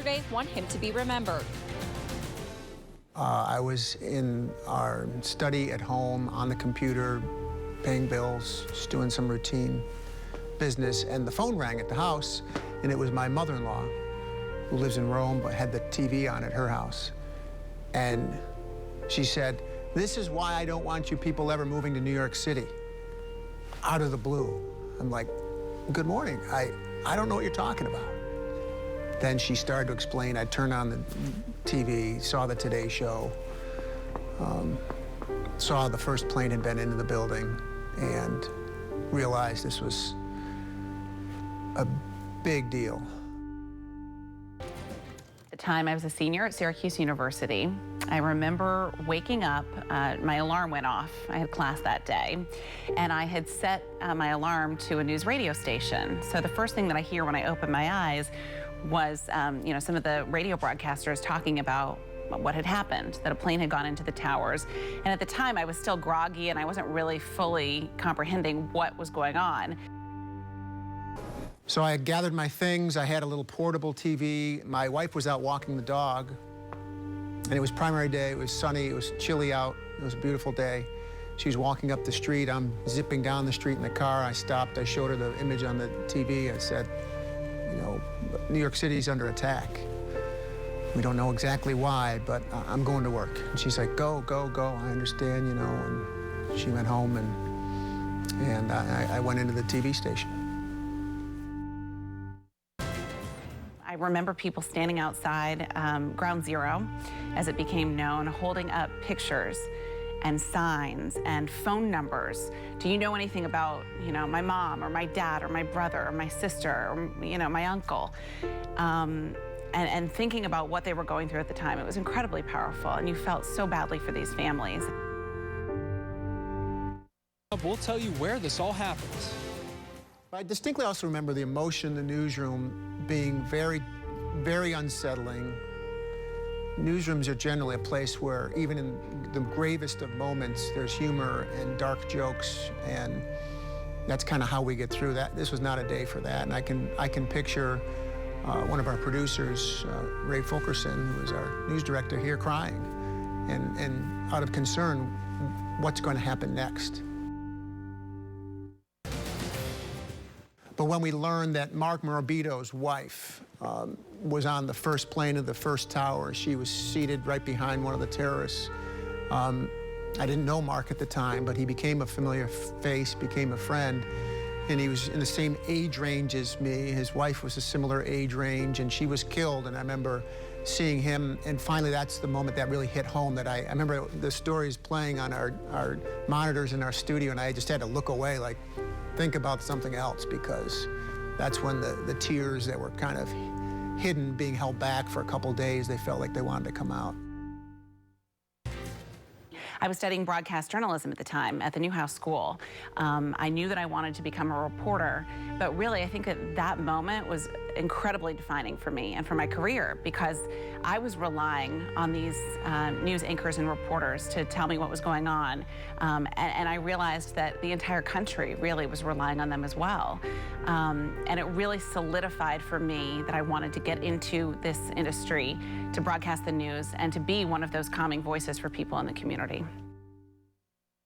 Yesterday, want him to be remembered. I was in our study at home on the computer, paying bills, just doing some routine business, and the phone rang at the house, and it was my mother-in-law, who lives in Rome but had the TV on at her house. And she said, "This is why I don't want you people ever moving to New York City." Out of the blue. I'm like, "Good morning. I don't know what you're talking about." Then she started to explain. I turned on the TV, saw the Today Show, saw the first plane had been into the building, and realized this was a big deal. At the time, I was a senior at Syracuse University. I remember waking up, my alarm went off. I had class that day, and I had set my alarm to a news radio station. So the first thing that I hear when I open my eyes was, some of the radio broadcasters talking about what had happened, that a plane had gone into the towers. And at the time, I was still groggy, and I wasn't really fully comprehending what was going on. So I had gathered my things. I had a little portable TV. My wife was out walking the dog, and it was primary day. It was sunny. It was chilly out. It was a beautiful day. She was walking up the street. I'm zipping down the street in the car. I stopped. I showed her the image on the TV. I said, New York City's under attack. We don't know exactly why, but I'm going to work. And she's like, go, go, go. I understand, And she went home, and I went into the TV station. I remember people standing outside Ground Zero, as it became known, holding up pictures and signs and phone numbers. Do you know anything about, my mom or my dad or my brother or my sister or, my uncle? And thinking about what they were going through at the time, it was incredibly powerful, and you felt so badly for these families. We'll tell you where this all happens. I distinctly also remember the emotion in the newsroom being very, very unsettling. Newsrooms are generally a place where, even in the gravest of moments, there's humor and dark jokes, and that's kind of how we get through that. This was not a day for that, and I can picture one of our producers, Ray Fulkerson, who was our news director here, crying, and out of concern, what's going to happen next. But when we learned that Mark Morabito's wife was on the first plane of the first tower, she was seated right behind one of the terrorists. I didn't know Mark at the time, but he became a familiar face, became a friend, and he was in the same age range as me. His wife was a similar age range, and she was killed, and I remember seeing him, and finally that's the moment that really hit home, that I remember the stories playing on our monitors in our studio, and I just had to look away, like, think about something else, because that's when the tears that were kind of hidden, being held back for a couple days, they felt like they wanted to come out. I was studying broadcast journalism at the time at the Newhouse School. I knew that I wanted to become a reporter, but really I think that moment was incredibly defining for me and for my career, because I was relying on these news anchors and reporters to tell me what was going on, and I realized that the entire country really was relying on them as well. And it really solidified for me that I wanted to get into this industry, to broadcast the news, and to be one of those calming voices for people in the community.